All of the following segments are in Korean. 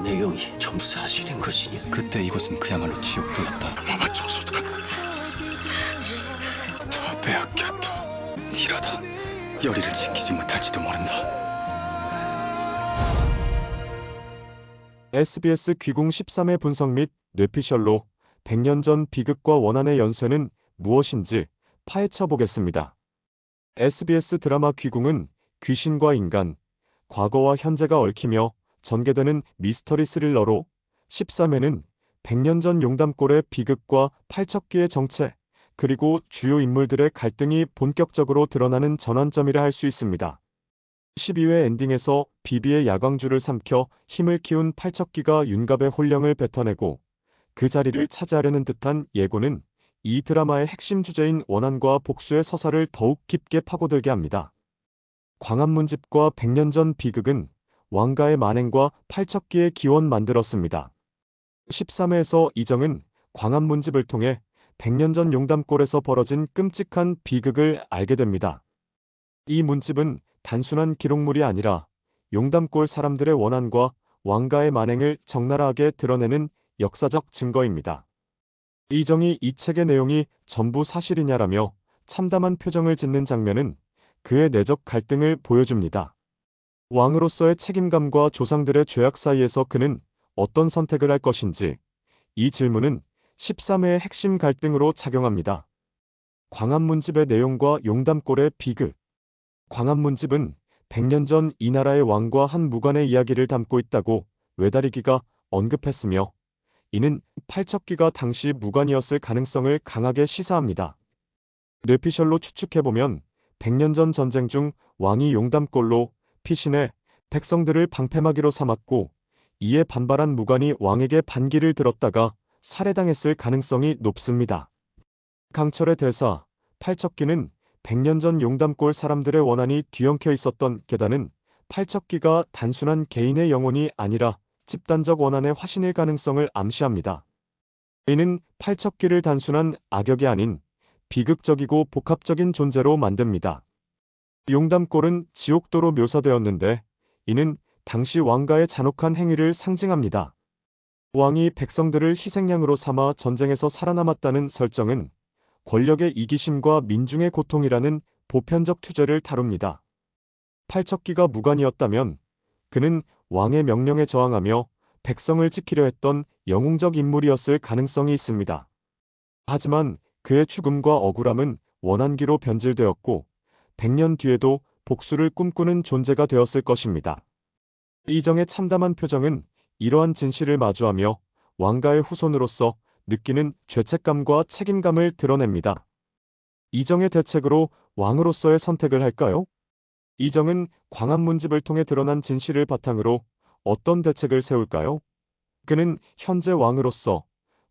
내용이 전부 사실인 것이니? 그때 이곳은 그야말로 지옥도였다. 마마 저소다. 더 빼앗겼다. 이러다 열의를 지키지 못할지도 모른다. SBS 귀궁 13회 분석 및 뇌피셜로 100년 전 비극과 원한의 연쇄는 무엇인지 파헤쳐 보겠습니다. SBS 드라마 귀궁은 귀신과 인간, 과거와 현재가 얽히며 전개되는 미스터리 스릴러로 13회는 100년 전 용담골의 비극과 팔척기의 정체, 그리고 주요 인물들의 갈등이 본격적으로 드러나는 전환점이라 할 수 있습니다. 12회 엔딩에서 비비의 야광줄을 삼켜 힘을 키운 팔척기가 윤갑의 혼령을 뱉어내고 그 자리를 차지하려는 듯한 예고는 이 드라마의 핵심 주제인 원한과 복수의 서사를 더욱 깊게 파고들게 합니다. 광안문집과 100년 전 비극은 왕가의 만행과 팔척기의 기원 만들었습니다. 13회에서 이정은 광안문집을 통해 100년 전 용담골에서 벌어진 끔찍한 비극을 알게 됩니다. 이 문집은 단순한 기록물이 아니라 용담골 사람들의 원한과 왕가의 만행을 적나라하게 드러내는 역사적 증거입니다. 이정이 이 책의 내용이 전부 사실이냐라며 참담한 표정을 짓는 장면은 그의 내적 갈등을 보여줍니다. 왕으로서의 책임감과 조상들의 죄악 사이에서 그는 어떤 선택을 할 것인지, 이 질문은 13회의 핵심 갈등으로 작용합니다. 광안문집의 내용과 용담골의 비극. 광안문집은 100년 전 이 나라의 왕과 한 무관의 이야기를 담고 있다고 외다리기가 언급했으며, 이는 팔척기가 당시 무관이었을 가능성을 강하게 시사합니다. 뇌피셜로 추측해보면 100년 전 전쟁 중 왕이 용담골로 피신해 백성들을 방패막이로 삼았고, 이에 반발한 무관이 왕에게 반기를 들었다가 살해당했을 가능성이 높습니다. 강철의 대사, 팔척기는 100년 전 용담골 사람들의 원한이 뒤엉켜 있었던 계단은 팔척기가 단순한 개인의 영혼이 아니라 집단적 원한의 화신일 가능성을 암시합니다. 이는 팔척기를 단순한 악역이 아닌 비극적이고 복합적인 존재로 만듭니다. 용담골은 지옥도로 묘사되었는데 이는 당시 왕가의 잔혹한 행위를 상징합니다. 왕이 백성들을 희생양으로 삼아 전쟁에서 살아남았다는 설정은 권력의 이기심과 민중의 고통이라는 보편적 투제를 다룹니다. 팔척기가 무관이었다면 그는 왕의 명령에 저항하며 백성을 지키려 했던 영웅적 인물이었을 가능성이 있습니다. 하지만 그의 죽음과 억울함은 원한기로 변질되었고 100년 뒤에도 복수를 꿈꾸는 존재가 되었을 것입니다. 이정의 참담한 표정은 이러한 진실을 마주하며 왕가의 후손으로서 느끼는 죄책감과 책임감을 드러냅니다. 이정의 대책으로 왕으로서의 선택을 할까요? 이정은 광안문집을 통해 드러난 진실을 바탕으로 어떤 대책을 세울까요? 그는 현재 왕으로서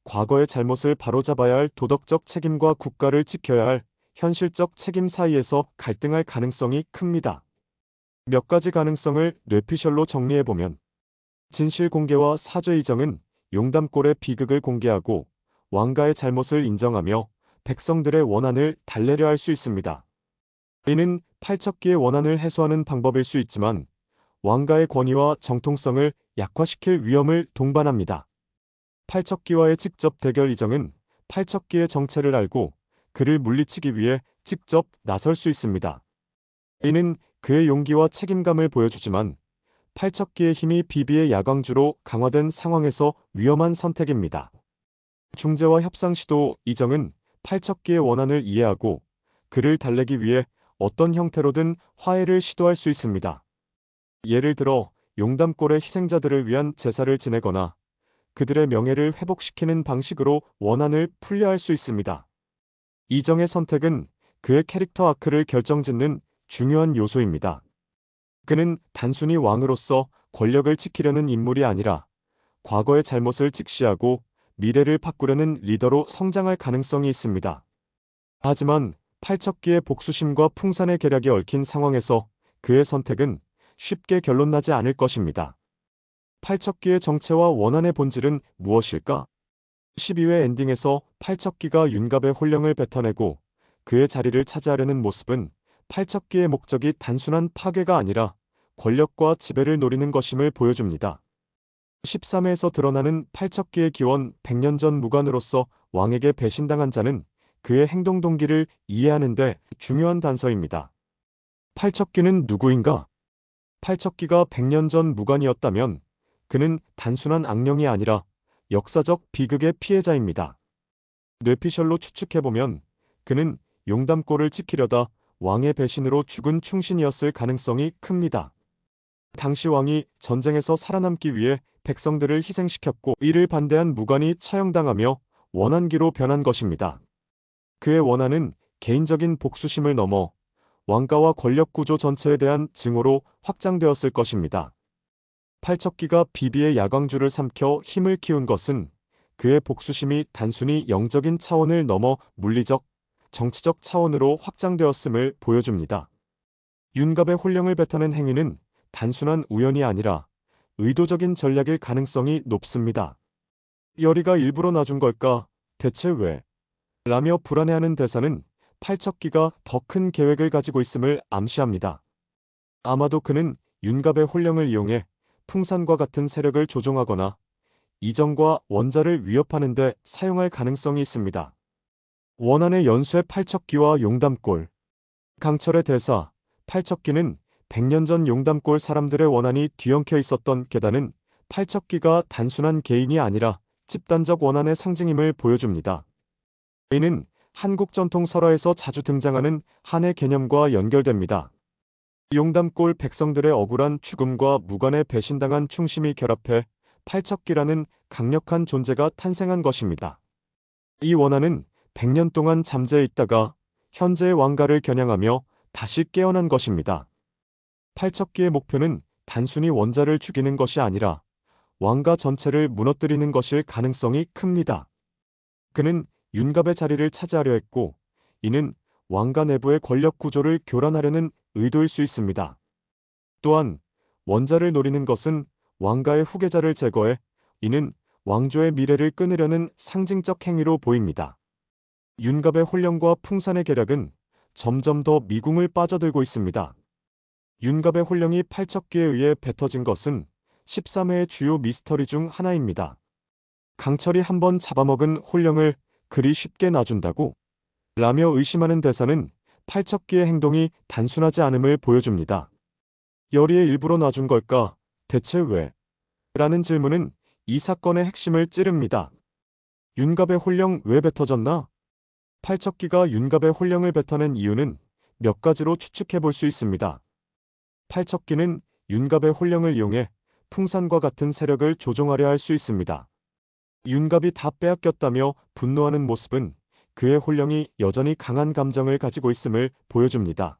과거의 잘못을 바로잡아야 할 도덕적 책임과 국가를 지켜야 할 현실적 책임 사이에서 갈등할 가능성이 큽니다. 몇 가지 가능성을 뇌피셜로 정리해보면, 진실 공개와 사죄. 이정은 용담골의 비극을 공개하고 왕가의 잘못을 인정하며 백성들의 원한을 달래려 할 수 있습니다. 이는 팔척기의 원한을 해소하는 방법일 수 있지만 왕가의 권위와 정통성을 약화시킬 위험을 동반합니다. 팔척기와의 직접 대결. 이정은 팔척기의 정체를 알고 그를 물리치기 위해 직접 나설 수 있습니다. 이는 그의 용기와 책임감을 보여주지만 팔척기의 힘이 비비의 야광주로 강화된 상황에서 위험한 선택입니다. 중재와 협상 시도. 이정은 팔척기의 원한을 이해하고 그를 달래기 위해 어떤 형태로든 화해를 시도할 수 있습니다. 예를 들어 용담골의 희생자들을 위한 제사를 지내거나 그들의 명예를 회복시키는 방식으로 원한을 풀려할 수 있습니다. 이정의 선택은 그의 캐릭터 아크를 결정짓는 중요한 요소입니다. 그는 단순히 왕으로서 권력을 지키려는 인물이 아니라 과거의 잘못을 직시하고 미래를 바꾸려는 리더로 성장할 가능성이 있습니다. 하지만 팔척기의 복수심과 풍산의 계략이 얽힌 상황에서 그의 선택은 쉽게 결론나지 않을 것입니다. 팔척기의 정체와 원한의 본질은 무엇일까? 12회 엔딩에서 팔척기가 윤갑의 혼령을 뱉어내고 그의 자리를 차지하려는 모습은 팔척기의 목적이 단순한 파괴가 아니라 권력과 지배를 노리는 것임을 보여줍니다. 13회에서 드러나는 팔척기의 기원 100년 전 무관으로서 왕에게 배신당한 자는 그의 행동 동기를 이해하는 데 중요한 단서입니다. 팔척기는 누구인가? 팔척기가 100년 전 무관이었다면 그는 단순한 악령이 아니라 역사적 비극의 피해자입니다. 뇌피셜로 추측해보면 그는 용담골을 지키려다 왕의 배신으로 죽은 충신이었을 가능성이 큽니다. 당시 왕이 전쟁에서 살아남기 위해 백성들을 희생시켰고 이를 반대한 무관이 처형당하며 원한기로 변한 것입니다. 그의 원한은 개인적인 복수심을 넘어 왕가와 권력 구조 전체에 대한 증오로 확장되었을 것입니다. 팔척기가 비비의 야광줄을 삼켜 힘을 키운 것은 그의 복수심이 단순히 영적인 차원을 넘어 물리적, 정치적 차원으로 확장되었음을 보여줍니다. 윤갑의 혼령을 뱉어낸 행위는 단순한 우연이 아니라 의도적인 전략일 가능성이 높습니다. 열이가 일부러 놔준 걸까? 대체 왜? 라며 불안해하는 대사는 팔척기가 더 큰 계획을 가지고 있음을 암시합니다. 아마도 그는 윤갑의 혼령을 이용해 풍산과 같은 세력을 조종하거나 이정과 원자를 위협하는 데 사용할 가능성이 있습니다. 원한의 연쇄 팔척기와 용담골. 강철의 대사, 팔척기는 100년 전 용담골 사람들의 원한이 뒤엉켜 있었던 계단은 팔척기가 단순한 개인이 아니라 집단적 원한의 상징임을 보여줍니다. 이는 한국 전통 설화에서 자주 등장하는 한의 개념과 연결됩니다. 용담골 백성들의 억울한 죽음과 무관에 배신당한 충심이 결합해 팔척기라는 강력한 존재가 탄생한 것입니다. 이 원한은 100년 동안 잠재해 있다가 현재의 왕가를 겨냥하며 다시 깨어난 것입니다. 팔척기의 목표는 단순히 원자를 죽이는 것이 아니라 왕가 전체를 무너뜨리는 것일 가능성이 큽니다. 그는 윤갑의 자리를 차지하려 했고 이는 왕가 내부의 권력 구조를 교란하려는 의도일 수 있습니다. 또한 원자를 노리는 것은 왕가의 후계자를 제거해 이는 왕조의 미래를 끊으려는 상징적 행위로 보입니다. 윤갑의 혼령과 풍산의 계략은 점점 더 미궁을 빠져들고 있습니다. 윤갑의 혼령이 팔척기에 의해 뱉어진 것은 13회의 주요 미스터리 중 하나입니다. 강철이 한번 잡아먹은 혼령을 그리 쉽게 놔준다고? 라며 의심하는 대사는 팔척기의 행동이 단순하지 않음을 보여줍니다. 열이에 일부러 놔준 걸까? 대체 왜? 라는 질문은 이 사건의 핵심을 찌릅니다. 윤갑의 혼령 왜 뱉어졌나? 팔척기가 윤갑의 혼령을 뱉어낸 이유는 몇 가지로 추측해 볼 수 있습니다. 팔척기는 윤갑의 혼령을 이용해 풍산과 같은 세력을 조종하려 할 수 있습니다. 윤갑이 다 빼앗겼다며 분노하는 모습은 그의 혼령이 여전히 강한 감정을 가지고 있음을 보여줍니다.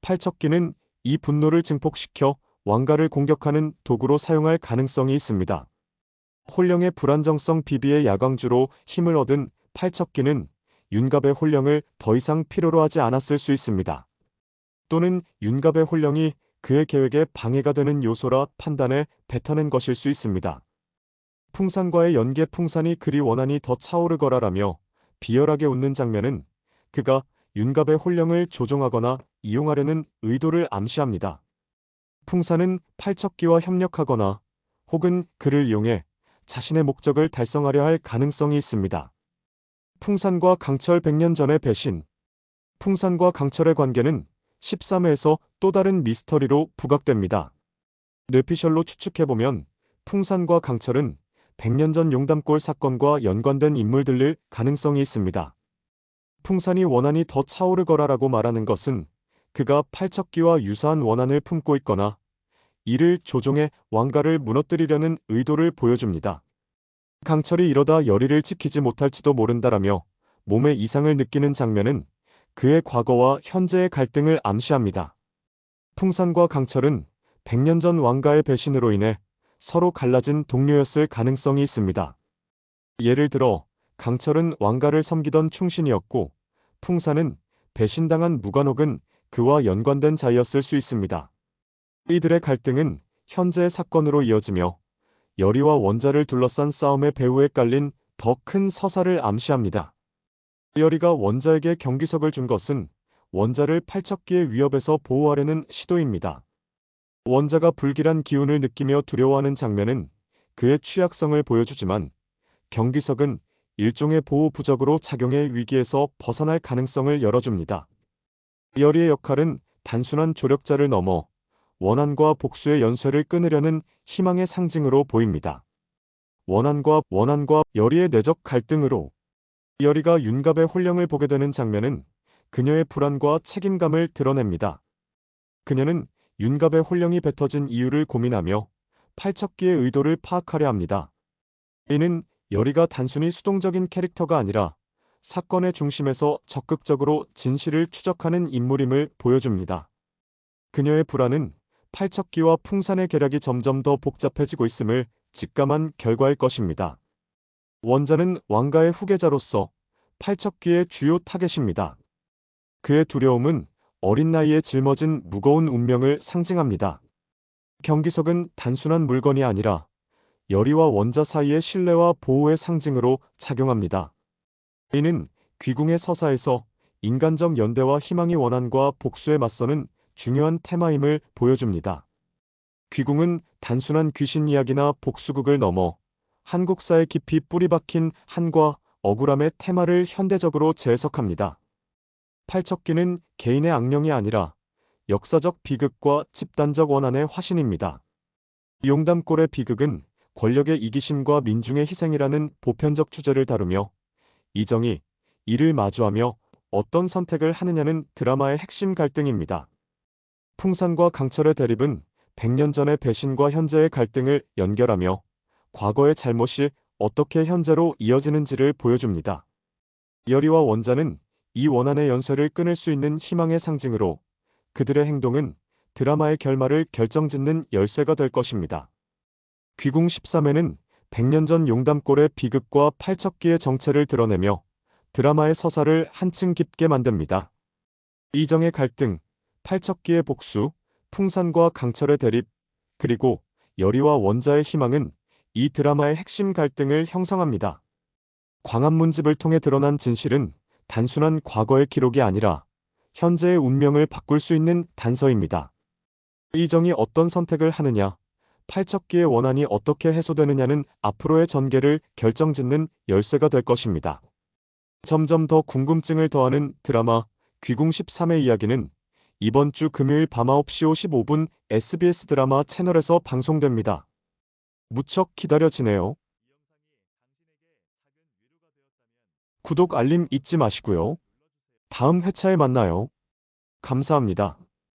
팔척기는 이 분노를 증폭시켜 왕가를 공격하는 도구로 사용할 가능성이 있습니다. 혼령의 불안정성 비비의 야광주로 힘을 얻은 팔척기는 윤갑의 혼령을 더 이상 필요로 하지 않았을 수 있습니다. 또는 윤갑의 혼령이 그의 계획에 방해가 되는 요소라 판단해 뱉어낸 것일 수 있습니다. 풍산과의 연계 풍산이 그리 원한이 더 차오르거라라며 비열하게 웃는 장면은 그가 윤갑의 혼령을 조종하거나 이용하려는 의도를 암시합니다. 풍산은 팔척기와 협력하거나 혹은 그를 이용해 자신의 목적을 달성하려 할 가능성이 있습니다. 풍산과 강철 100년 전의 배신. 풍산과 강철의 관계는 13회에서 또 다른 미스터리로 부각됩니다. 뇌피셜로 추측해보면 풍산과 강철은 100년 전 용담골 사건과 연관된 인물들일 가능성이 있습니다. 풍산이 원한이 더 차오르거라라고 말하는 것은 그가 팔척기와 유사한 원한을 품고 있거나 이를 조종해 왕가를 무너뜨리려는 의도를 보여줍니다. 강철이 이러다 열의를 지키지 못할지도 모른다라며 몸에 이상을 느끼는 장면은 그의 과거와 현재의 갈등을 암시합니다. 풍산과 강철은 100년 전 왕가의 배신으로 인해 서로 갈라진 동료였을 가능성이 있습니다. 예를 들어 강철은 왕가를 섬기던 충신이었고 풍산은 배신당한 무관 혹은 그와 연관된 자였을 수 있습니다. 이들의 갈등은 현재의 사건으로 이어지며 열의와 원자를 둘러싼 싸움의 배후에 깔린 더 큰 서사를 암시합니다. 열의가 원자에게 경기석을 준 것은 원자를 팔척기의 위협에서 보호하려는 시도입니다. 원자가 불길한 기운을 느끼며 두려워하는 장면은 그의 취약성을 보여주지만 경기석은 일종의 보호 부적으로 작용해 위기에서 벗어날 가능성을 열어줍니다. 열의의 역할은 단순한 조력자를 넘어 원한과 복수의 연쇄를 끊으려는 희망의 상징으로 보입니다. 원한과 열의의 내적 갈등으로 열의가 윤갑의 혼령을 보게 되는 장면은 그녀의 불안과 책임감을 드러냅니다. 그녀는 윤갑의 혼령이 뱉어진 이유를 고민하며 팔척기의 의도를 파악하려 합니다. 이는 열의가 단순히 수동적인 캐릭터가 아니라 사건의 중심에서 적극적으로 진실을 추적하는 인물임을 보여줍니다. 그녀의 불안은 팔척기와 풍산의 계략이 점점 더 복잡해지고 있음을 직감한 결과일 것입니다. 원자는 왕가의 후계자로서 팔척기의 주요 타겟입니다. 그의 두려움은 어린 나이에 짊어진 무거운 운명을 상징합니다. 경기석은 단순한 물건이 아니라 열의와 원자 사이의 신뢰와 보호의 상징으로 작용합니다. 이는 귀궁의 서사에서 인간적 연대와 희망이 원한과 복수에 맞서는 중요한 테마임을 보여줍니다. 귀궁은 단순한 귀신 이야기나 복수극을 넘어 한국사에 깊이 뿌리박힌 한과 억울함의 테마를 현대적으로 재해석합니다. 팔척기는 개인의 악령이 아니라 역사적 비극과 집단적 원한의 화신입니다. 용담골의 비극은 권력의 이기심과 민중의 희생이라는 보편적 주제를 다루며 이정이 이를 마주하며 어떤 선택을 하느냐는 드라마의 핵심 갈등입니다. 풍산과 강철의 대립은 100년 전의 배신과 현재의 갈등을 연결하며 과거의 잘못이 어떻게 현재로 이어지는지를 보여줍니다. 열의와 원자는 이 원한의 연쇄를 끊을 수 있는 희망의 상징으로 그들의 행동은 드라마의 결말을 결정짓는 열쇠가 될 것입니다. 귀궁 13회는 100년 전 용담골의 비극과 팔척기의 정체를 드러내며 드라마의 서사를 한층 깊게 만듭니다. 이정의 갈등, 팔척기의 복수, 풍산과 강철의 대립, 그리고 열의와 원자의 희망은 이 드라마의 핵심 갈등을 형성합니다. 광안문집을 통해 드러난 진실은 단순한 과거의 기록이 아니라 현재의 운명을 바꿀 수 있는 단서입니다. 이정이 어떤 선택을 하느냐, 팔척기의 원한이 어떻게 해소되느냐는 앞으로의 전개를 결정짓는 열쇠가 될 것입니다. 점점 더 궁금증을 더하는 드라마 귀궁 13회 이야기는 이번 주 금요일 밤 9시 55분 SBS 드라마 채널에서 방송됩니다. 무척 기다려지네요. 구독 알림 잊지 마시고요. 다음 회차에 만나요. 감사합니다.